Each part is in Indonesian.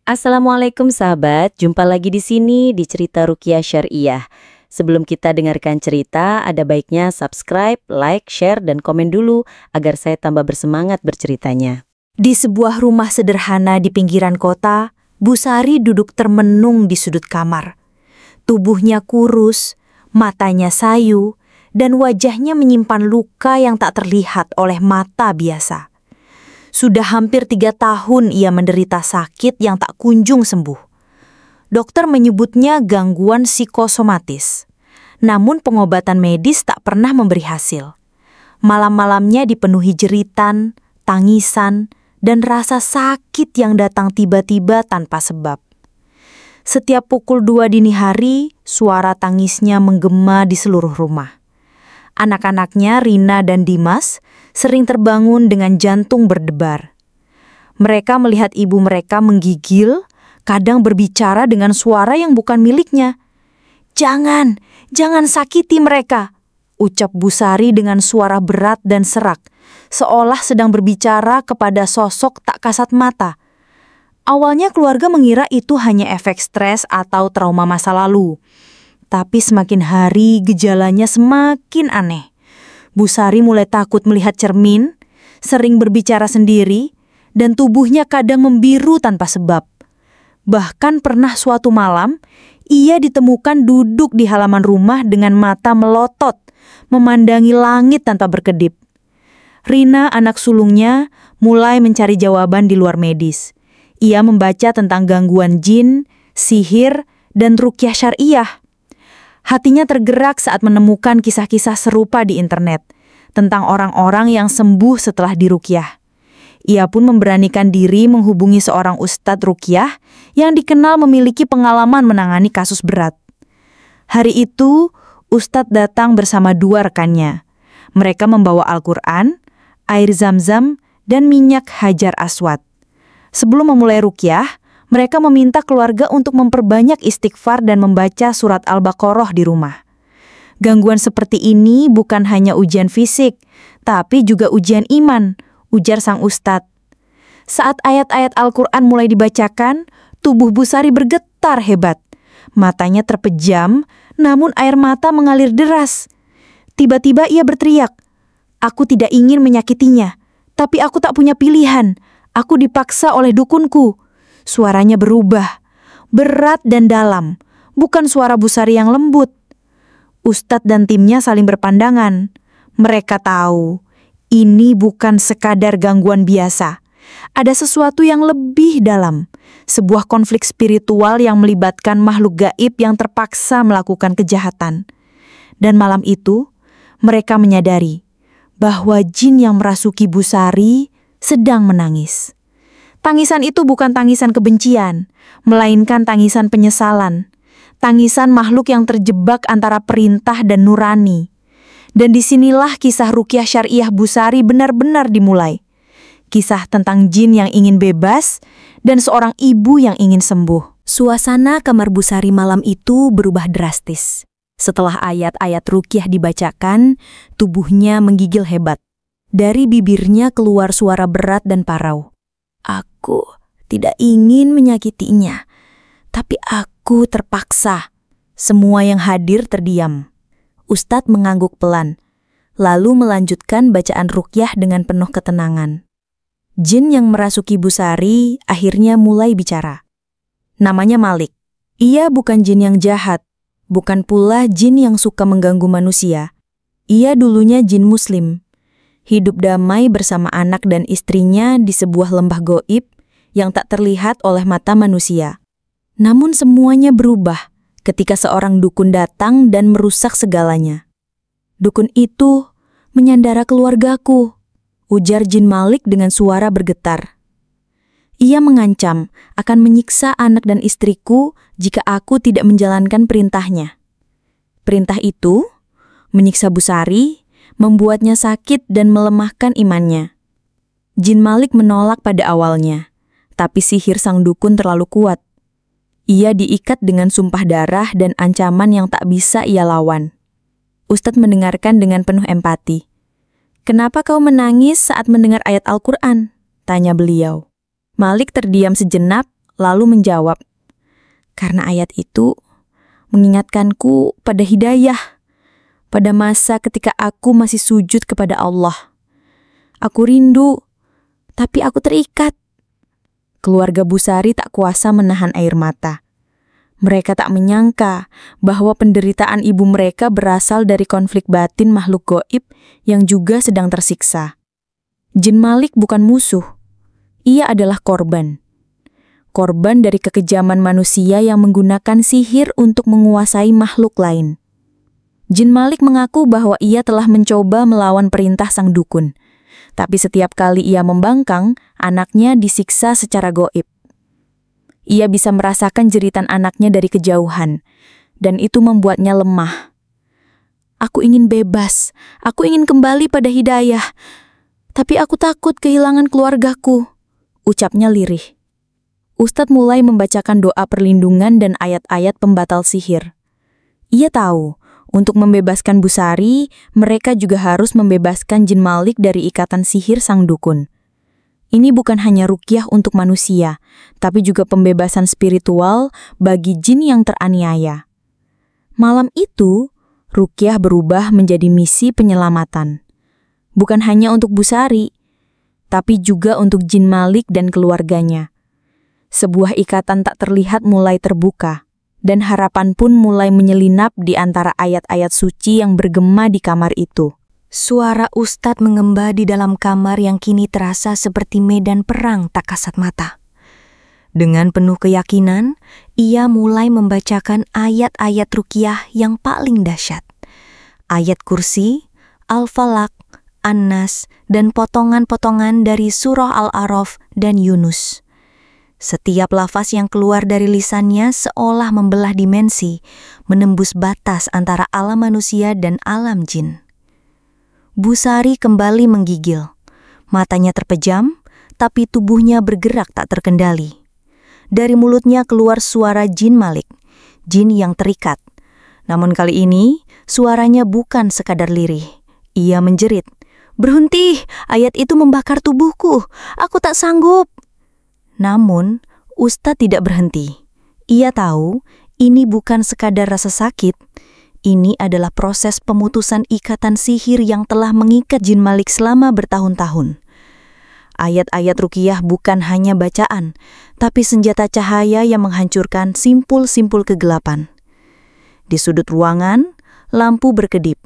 Assalamualaikum sahabat, jumpa lagi di sini di Cerita Ruqyah Syariah. Sebelum kita dengarkan cerita, ada baiknya subscribe, like, share, dan komen dulu agar saya tambah bersemangat berceritanya. Di sebuah rumah sederhana di pinggiran kota, Bu Sari duduk termenung di sudut kamar. Tubuhnya kurus, matanya sayu, dan wajahnya menyimpan luka yang tak terlihat oleh mata biasa. Sudah hampir 3 tahun ia menderita sakit yang tak kunjung sembuh. Dokter menyebutnya gangguan psikosomatis. Namun pengobatan medis tak pernah memberi hasil. Malam-malamnya dipenuhi jeritan, tangisan, dan rasa sakit yang datang tiba-tiba tanpa sebab. Setiap pukul 2 dini hari, suara tangisnya menggema di seluruh rumah. Anak-anaknya, Rina dan Dimas, sering terbangun dengan jantung berdebar. Mereka melihat ibu mereka menggigil, kadang berbicara dengan suara yang bukan miliknya. Jangan sakiti mereka," ucap Bu Sari dengan suara berat dan serak, seolah sedang berbicara kepada sosok tak kasat mata. Awalnya keluarga mengira itu hanya efek stres atau trauma masa lalu. Tapi semakin hari gejalanya semakin aneh. Bu Sari mulai takut melihat cermin, sering berbicara sendiri, dan tubuhnya kadang membiru tanpa sebab. Bahkan pernah suatu malam, ia ditemukan duduk di halaman rumah dengan mata melotot, memandangi langit tanpa berkedip. Rina, anak sulungnya, mulai mencari jawaban di luar medis. Ia membaca tentang gangguan jin, sihir, dan ruqyah syariah. Hatinya tergerak saat menemukan kisah-kisah serupa di internet tentang orang-orang yang sembuh setelah diruqyah. Ia pun memberanikan diri menghubungi seorang ustadz ruqyah yang dikenal memiliki pengalaman menangani kasus berat. Hari itu, ustadz datang bersama 2 rekannya. Mereka membawa Al-Quran, air zam-zam, dan minyak hajar aswad. Sebelum memulai ruqyah, mereka meminta keluarga untuk memperbanyak istighfar dan membaca surat Al-Baqarah di rumah. Gangguan seperti ini bukan hanya ujian fisik, tapi juga ujian iman, ujar sang ustadz. Saat ayat-ayat Al-Quran mulai dibacakan, tubuh Bu Sari bergetar hebat. Matanya terpejam, namun air mata mengalir deras. Tiba-tiba ia berteriak, "Aku tidak ingin menyakitinya, tapi aku tak punya pilihan. Aku dipaksa oleh dukunku." Suaranya berubah, berat dan dalam, bukan suara Bu Sari yang lembut. Ustadz dan timnya saling berpandangan. Mereka tahu, ini bukan sekadar gangguan biasa. Ada sesuatu yang lebih dalam, sebuah konflik spiritual yang melibatkan makhluk gaib yang terpaksa melakukan kejahatan. Dan malam itu, mereka menyadari bahwa jin yang merasuki Bu Sari sedang menangis. Tangisan itu bukan tangisan kebencian, melainkan tangisan penyesalan. Tangisan makhluk yang terjebak antara perintah dan nurani. Dan disinilah kisah ruqyah syariah Bu Sari benar-benar dimulai. Kisah tentang jin yang ingin bebas dan seorang ibu yang ingin sembuh. Suasana kamar Bu Sari malam itu berubah drastis. Setelah ayat-ayat ruqyah dibacakan, tubuhnya menggigil hebat. Dari bibirnya keluar suara berat dan parau. "Aku tidak ingin menyakitinya, tapi aku terpaksa." Semua yang hadir terdiam. Ustadz mengangguk pelan, lalu melanjutkan bacaan ruqyah dengan penuh ketenangan. Jin yang merasuki Bu Sari akhirnya mulai bicara. Namanya Malik. Ia bukan jin yang jahat, bukan pula jin yang suka mengganggu manusia. Ia dulunya jin muslim. Hidup damai bersama anak dan istrinya di sebuah lembah goib yang tak terlihat oleh mata manusia. Namun semuanya berubah ketika seorang dukun datang dan merusak segalanya. "Dukun itu menyandara keluargaku," ujar Jin Malik dengan suara bergetar. "Ia mengancam akan menyiksa anak dan istriku jika aku tidak menjalankan perintahnya." Perintah itu menyiksa Bu Sari, membuatnya sakit dan melemahkan imannya. Jin Malik menolak pada awalnya, tapi sihir sang dukun terlalu kuat. Ia diikat dengan sumpah darah dan ancaman yang tak bisa ia lawan. Ustadz mendengarkan dengan penuh empati. "Kenapa kau menangis saat mendengar ayat Al-Quran?" tanya beliau. Malik terdiam sejenak, lalu menjawab, "Karena ayat itu mengingatkanku pada hidayah, pada masa ketika aku masih sujud kepada Allah. Aku rindu, tapi aku terikat." Keluarga Busari tak kuasa menahan air mata. Mereka tak menyangka bahwa penderitaan ibu mereka berasal dari konflik batin makhluk gaib yang juga sedang tersiksa. Jin Malik bukan musuh. Ia adalah korban. Korban dari kekejaman manusia yang menggunakan sihir untuk menguasai makhluk lain. Jin Malik mengaku bahwa ia telah mencoba melawan perintah sang dukun. Tapi setiap kali ia membangkang, anaknya disiksa secara gaib. Ia bisa merasakan jeritan anaknya dari kejauhan, dan itu membuatnya lemah. "Aku ingin bebas, aku ingin kembali pada hidayah, tapi aku takut kehilangan keluargaku," ucapnya lirih. Ustadz mulai membacakan doa perlindungan dan ayat-ayat pembatal sihir. Ia tahu, untuk membebaskan Busari, mereka juga harus membebaskan Jin Malik dari ikatan sihir sang dukun. Ini bukan hanya ruqyah untuk manusia, tapi juga pembebasan spiritual bagi jin yang teraniaya. Malam itu, ruqyah berubah menjadi misi penyelamatan. Bukan hanya untuk Busari, tapi juga untuk Jin Malik dan keluarganya. Sebuah ikatan tak terlihat mulai terbuka, dan harapan pun mulai menyelinap di antara ayat-ayat suci yang bergema di kamar itu. Suara Ustadz mengemba di dalam kamar yang kini terasa seperti medan perang tak kasat mata. Dengan penuh keyakinan, ia mulai membacakan ayat-ayat ruqyah yang paling dahsyat. Ayat kursi, Al-Falaq, An-Nas, dan potongan-potongan dari surah Al-A'raf dan Yunus. Setiap lafaz yang keluar dari lisannya seolah membelah dimensi, menembus batas antara alam manusia dan alam jin. Busari kembali menggigil. Matanya terpejam, tapi tubuhnya bergerak tak terkendali. Dari mulutnya keluar suara Jin Malik, jin yang terikat. Namun kali ini, suaranya bukan sekadar lirih. Ia menjerit, "Berhenti, ayat itu membakar tubuhku, aku tak sanggup." Namun, Ustadz tidak berhenti. Ia tahu, ini bukan sekadar rasa sakit. Ini adalah proses pemutusan ikatan sihir yang telah mengikat Jin Malik selama bertahun-tahun. Ayat-ayat ruqyah bukan hanya bacaan, tapi senjata cahaya yang menghancurkan simpul-simpul kegelapan. Di sudut ruangan, lampu berkedip,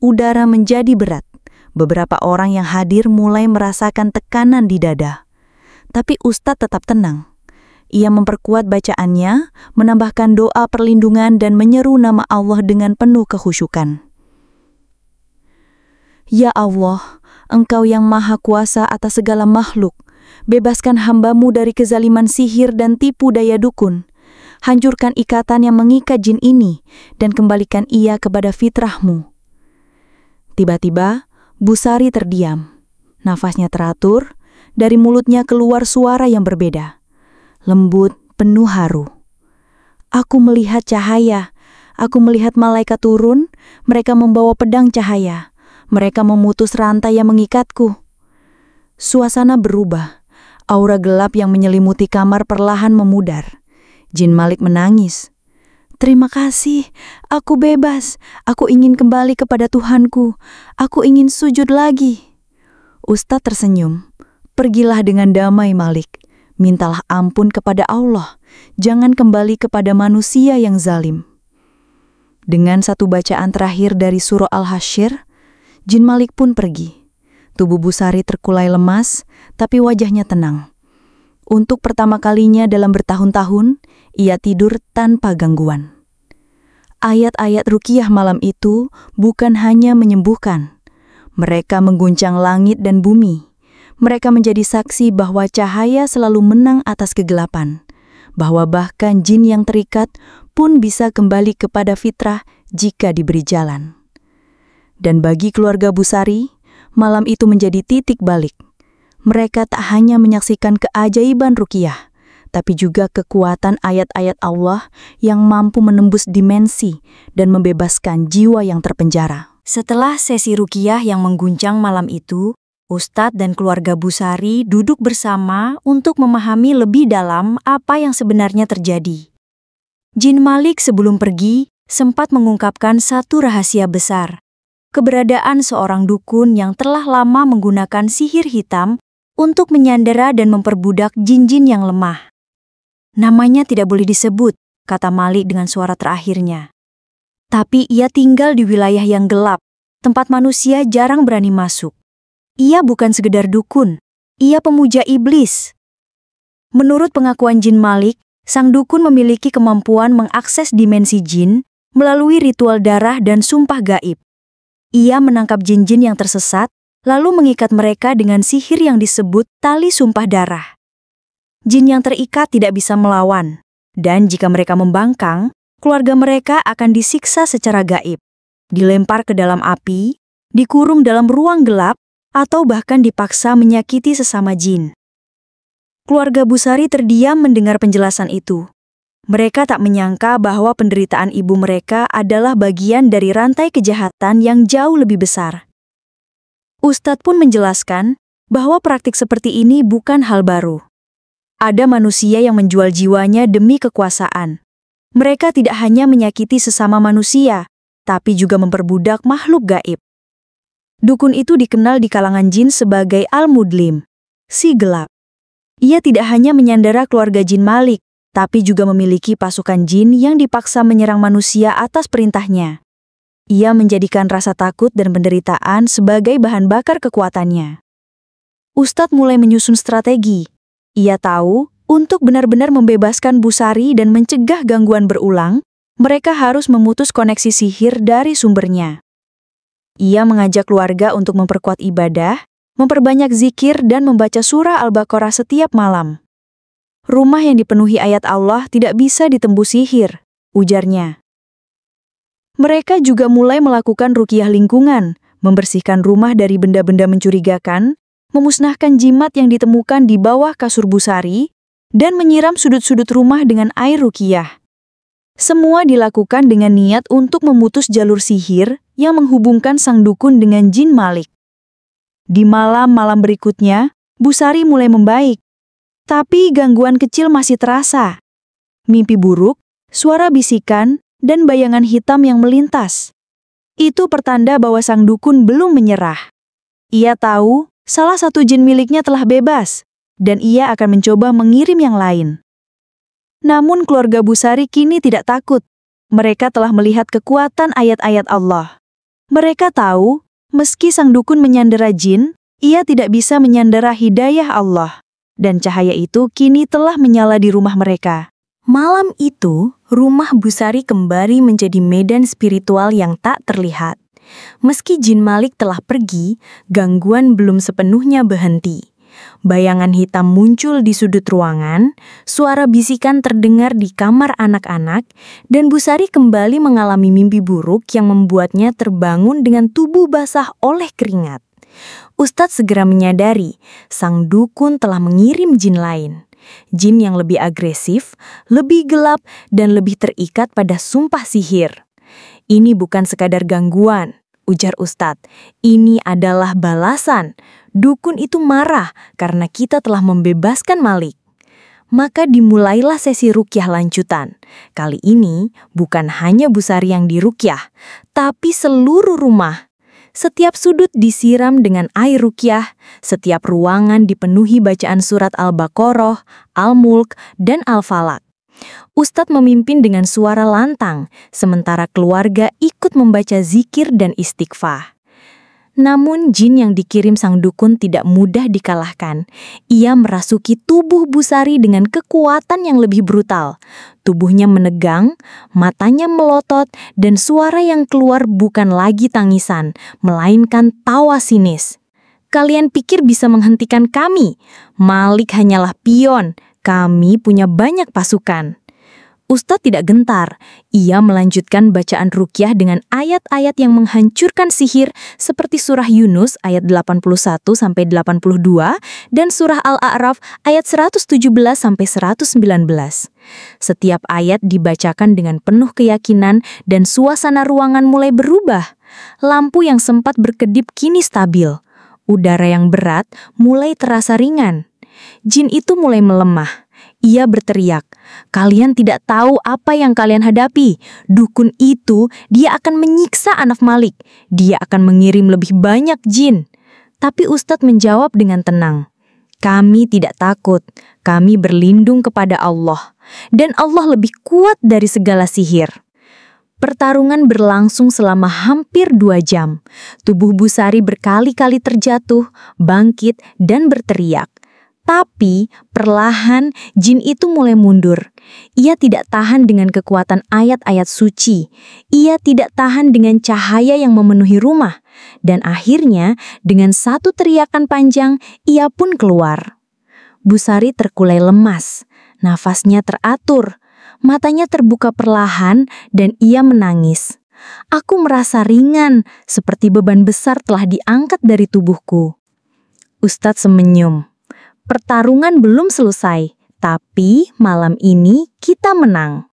udara menjadi berat. Beberapa orang yang hadir mulai merasakan tekanan di dada. Tapi Ustadz tetap tenang. Ia memperkuat bacaannya, menambahkan doa perlindungan dan menyeru nama Allah dengan penuh kekhusyukan. "Ya Allah, Engkau yang maha kuasa atas segala makhluk, bebaskan hamba-Mu dari kezaliman sihir dan tipu daya dukun. Hancurkan ikatan yang mengikat jin ini dan kembalikan ia kepada fitrah-Mu." Tiba-tiba, Busari terdiam. Nafasnya teratur, dari mulutnya keluar suara yang berbeda. Lembut, penuh haru. "Aku melihat cahaya. Aku melihat malaikat turun. Mereka membawa pedang cahaya. Mereka memutus rantai yang mengikatku." Suasana berubah. Aura gelap yang menyelimuti kamar perlahan memudar. Jin Malik menangis. "Terima kasih. Aku bebas. Aku ingin kembali kepada Tuhanku. Aku ingin sujud lagi." Ustadz tersenyum. "Pergilah dengan damai, Malik. Mintalah ampun kepada Allah, jangan kembali kepada manusia yang zalim." Dengan satu bacaan terakhir dari surah Al-Hasyr, Jin Malik pun pergi. Tubuh Busari terkulai lemas, tapi wajahnya tenang. Untuk pertama kalinya dalam bertahun-tahun, ia tidur tanpa gangguan. Ayat-ayat ruqyah malam itu bukan hanya menyembuhkan. Mereka mengguncang langit dan bumi. Mereka menjadi saksi bahwa cahaya selalu menang atas kegelapan, bahwa bahkan jin yang terikat pun bisa kembali kepada fitrah jika diberi jalan. Dan bagi keluarga Busari, malam itu menjadi titik balik. Mereka tak hanya menyaksikan keajaiban ruqyah, tapi juga kekuatan ayat-ayat Allah yang mampu menembus dimensi dan membebaskan jiwa yang terpenjara. Setelah sesi ruqyah yang mengguncang malam itu, Ustadz dan keluarga Busari duduk bersama untuk memahami lebih dalam apa yang sebenarnya terjadi. Jin Malik sebelum pergi sempat mengungkapkan satu rahasia besar. Keberadaan seorang dukun yang telah lama menggunakan sihir hitam untuk menyandera dan memperbudak jin-jin yang lemah. Namanya tidak boleh disebut, kata Malik dengan suara terakhirnya. Tapi ia tinggal di wilayah yang gelap, tempat manusia jarang berani masuk. Ia bukan sekedar dukun, ia pemuja iblis. Menurut pengakuan Jin Malik, sang dukun memiliki kemampuan mengakses dimensi jin melalui ritual darah dan sumpah gaib. Ia menangkap jin-jin yang tersesat, lalu mengikat mereka dengan sihir yang disebut tali sumpah darah. Jin yang terikat tidak bisa melawan, dan jika mereka membangkang, keluarga mereka akan disiksa secara gaib, dilempar ke dalam api, dikurung dalam ruang gelap, atau bahkan dipaksa menyakiti sesama jin. Keluarga Busari terdiam mendengar penjelasan itu. Mereka tak menyangka bahwa penderitaan ibu mereka adalah bagian dari rantai kejahatan yang jauh lebih besar. Ustadz pun menjelaskan bahwa praktik seperti ini bukan hal baru. Ada manusia yang menjual jiwanya demi kekuasaan. Mereka tidak hanya menyakiti sesama manusia, tapi juga memperbudak makhluk gaib. Dukun itu dikenal di kalangan jin sebagai Al-Mudlim, si gelap. Ia tidak hanya menyandera keluarga Jin Malik, tapi juga memiliki pasukan jin yang dipaksa menyerang manusia atas perintahnya. Ia menjadikan rasa takut dan penderitaan sebagai bahan bakar kekuatannya. Ustadz mulai menyusun strategi. Ia tahu, untuk benar-benar membebaskan Busari dan mencegah gangguan berulang, mereka harus memutus koneksi sihir dari sumbernya. Ia mengajak keluarga untuk memperkuat ibadah, memperbanyak zikir dan membaca surah Al-Baqarah setiap malam. Rumah yang dipenuhi ayat Allah tidak bisa ditembus sihir, ujarnya. Mereka juga mulai melakukan ruqyah lingkungan, membersihkan rumah dari benda-benda mencurigakan, memusnahkan jimat yang ditemukan di bawah kasur Busari, dan menyiram sudut-sudut rumah dengan air ruqyah. Semua dilakukan dengan niat untuk memutus jalur sihir yang menghubungkan sang dukun dengan Jin Malik. Di malam-malam berikutnya, Busari mulai membaik. Tapi gangguan kecil masih terasa. Mimpi buruk, suara bisikan, dan bayangan hitam yang melintas. Itu pertanda bahwa sang dukun belum menyerah. Ia tahu salah satu jin miliknya telah bebas, dan ia akan mencoba mengirim yang lain. Namun keluarga Busari kini tidak takut. Mereka telah melihat kekuatan ayat-ayat Allah. Mereka tahu, meski sang dukun menyandera jin, ia tidak bisa menyandera hidayah Allah. Dan cahaya itu kini telah menyala di rumah mereka. Malam itu, rumah Busari kembali menjadi medan spiritual yang tak terlihat. Meski Jin Malik telah pergi, gangguan belum sepenuhnya berhenti. Bayangan hitam muncul di sudut ruangan, suara bisikan terdengar di kamar anak-anak, dan Busari kembali mengalami mimpi buruk yang membuatnya terbangun dengan tubuh basah oleh keringat. Ustadz segera menyadari, sang dukun telah mengirim jin lain. Jin yang lebih agresif, lebih gelap, dan lebih terikat pada sumpah sihir. Ini bukan sekadar gangguan, ujar Ustadz. Ini adalah balasan. Dukun itu marah karena kita telah membebaskan Malik. Maka dimulailah sesi ruqyah lanjutan. Kali ini bukan hanya Busari yang diruqyah, tapi seluruh rumah. Setiap sudut disiram dengan air ruqyah, setiap ruangan dipenuhi bacaan surat Al-Baqarah, Al-Mulk, dan Al-Falaq. Ustadz memimpin dengan suara lantang, sementara keluarga ikut membaca zikir dan istighfar. Namun jin yang dikirim sang dukun tidak mudah dikalahkan. Ia merasuki tubuh Busari dengan kekuatan yang lebih brutal. Tubuhnya menegang, matanya melotot, dan suara yang keluar bukan lagi tangisan, melainkan tawa sinis. Kalian pikir bisa menghentikan kami? Malik hanyalah pion, kami punya banyak pasukan. Ustadz tidak gentar. Ia melanjutkan bacaan ruqyah dengan ayat-ayat yang menghancurkan sihir seperti surah Yunus ayat 81-82 dan surah Al-A'raf ayat 117-119. Setiap ayat dibacakan dengan penuh keyakinan dan suasana ruangan mulai berubah. Lampu yang sempat berkedip kini stabil. Udara yang berat mulai terasa ringan. Jin itu mulai melemah. Ia berteriak, "Kalian tidak tahu apa yang kalian hadapi. Dukun itu, dia akan menyiksa anak Malik. Dia akan mengirim lebih banyak jin." Tapi Ustadz menjawab dengan tenang, "Kami tidak takut. Kami berlindung kepada Allah. Dan Allah lebih kuat dari segala sihir." Pertarungan berlangsung selama hampir 2 jam. Tubuh Busari berkali-kali terjatuh, bangkit, dan berteriak. Tapi perlahan jin itu mulai mundur. Ia tidak tahan dengan kekuatan ayat-ayat suci. Ia tidak tahan dengan cahaya yang memenuhi rumah. Dan akhirnya dengan satu teriakan panjang, ia pun keluar. Busari terkulai lemas. Nafasnya teratur. Matanya terbuka perlahan dan ia menangis. "Aku merasa ringan, seperti beban besar telah diangkat dari tubuhku." Ustadz semenyum. "Pertarungan belum selesai, tapi malam ini kita menang."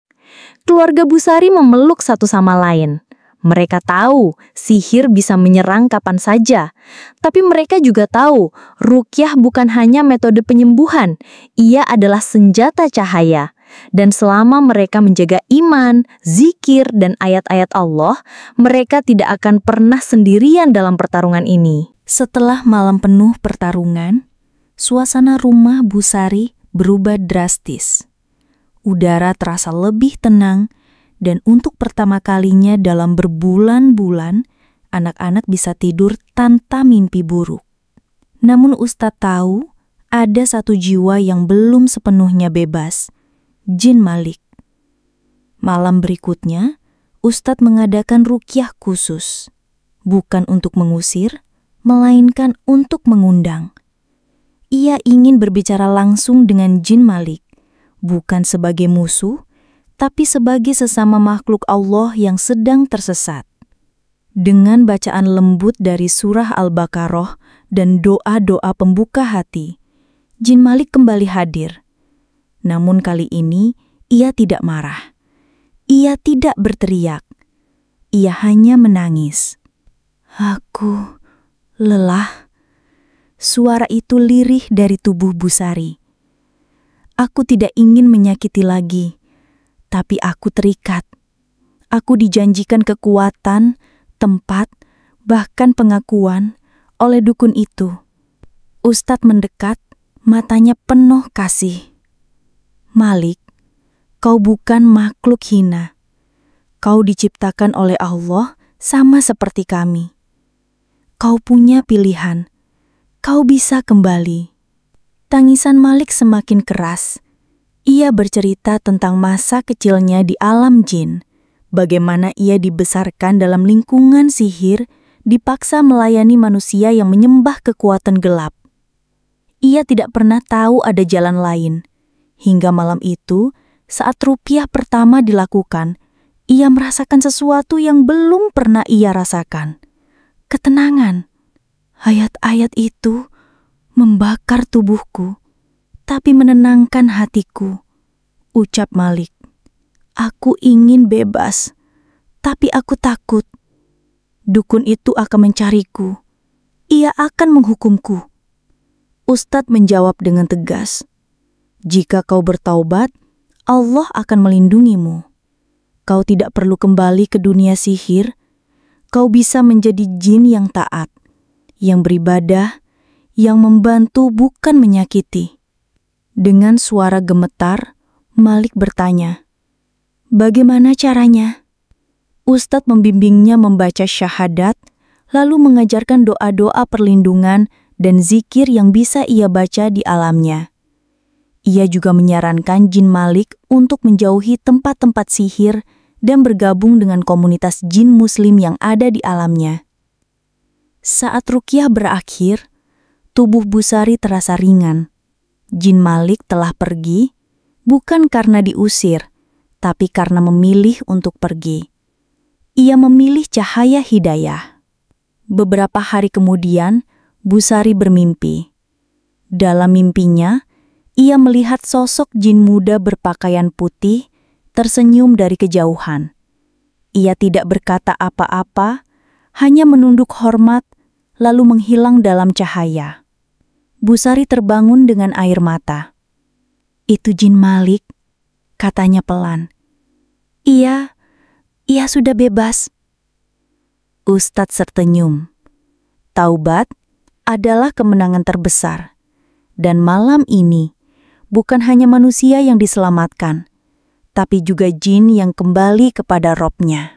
Keluarga Busari memeluk satu sama lain. Mereka tahu sihir bisa menyerang kapan saja. Tapi mereka juga tahu ruqyah bukan hanya metode penyembuhan, ia adalah senjata cahaya. Dan selama mereka menjaga iman, zikir, dan ayat-ayat Allah, mereka tidak akan pernah sendirian dalam pertarungan ini. Setelah malam penuh pertarungan, suasana rumah Busari berubah drastis. Udara terasa lebih tenang, dan untuk pertama kalinya dalam berbulan-bulan, anak-anak bisa tidur tanpa mimpi buruk. Namun Ustadz tahu, ada satu jiwa yang belum sepenuhnya bebas, Jin Malik. Malam berikutnya, Ustadz mengadakan ruqyah khusus, bukan untuk mengusir, melainkan untuk mengundang. Ia ingin berbicara langsung dengan Jin Malik, bukan sebagai musuh, tapi sebagai sesama makhluk Allah yang sedang tersesat. Dengan bacaan lembut dari surah Al-Baqarah dan doa-doa pembuka hati, Jin Malik kembali hadir. Namun kali ini, ia tidak marah. Ia tidak berteriak. Ia hanya menangis. "Aku lelah." Suara itu lirih dari tubuh Busari. "Aku tidak ingin menyakiti lagi, tapi aku terikat. Aku dijanjikan kekuatan, tempat, bahkan pengakuan oleh dukun itu." Ustadz mendekat, matanya penuh kasih. "Malik, kau bukan makhluk hina. Kau diciptakan oleh Allah sama seperti kami. Kau punya pilihan. Kau bisa kembali." Tangisan Malik semakin keras. Ia bercerita tentang masa kecilnya di alam jin, bagaimana ia dibesarkan dalam lingkungan sihir, dipaksa melayani manusia yang menyembah kekuatan gelap. Ia tidak pernah tahu ada jalan lain. Hingga malam itu, saat ruqyah pertama dilakukan, ia merasakan sesuatu yang belum pernah ia rasakan. Ketenangan. Ayat-ayat itu membakar tubuhku, tapi menenangkan hatiku. Ucap Malik, "Aku ingin bebas, tapi aku takut. Dukun itu akan mencariku. Ia akan menghukumku." Ustadz menjawab dengan tegas, "Jika kau bertaubat, Allah akan melindungimu. Kau tidak perlu kembali ke dunia sihir. Kau bisa menjadi jin yang taat, yang beribadah, yang membantu bukan menyakiti." Dengan suara gemetar, Malik bertanya, "Bagaimana caranya?" Ustadz membimbingnya membaca syahadat, lalu mengajarkan doa-doa perlindungan dan zikir yang bisa ia baca di alamnya. Ia juga menyarankan Jin Malik untuk menjauhi tempat-tempat sihir dan bergabung dengan komunitas jin muslim yang ada di alamnya. Saat ruqyah berakhir, tubuh Busari terasa ringan. Jin Malik telah pergi, bukan karena diusir, tapi karena memilih untuk pergi. Ia memilih cahaya hidayah. Beberapa hari kemudian, Busari bermimpi. Dalam mimpinya, ia melihat sosok jin muda berpakaian putih tersenyum dari kejauhan. Ia tidak berkata apa-apa, hanya menunduk hormat, lalu menghilang dalam cahaya. Busari terbangun dengan air mata. "Itu Jin Malik," katanya pelan. Ia sudah bebas." Ustadz tertenyum. Taubat adalah kemenangan terbesar. Dan malam ini, bukan hanya manusia yang diselamatkan, tapi juga jin yang kembali kepada Robnya.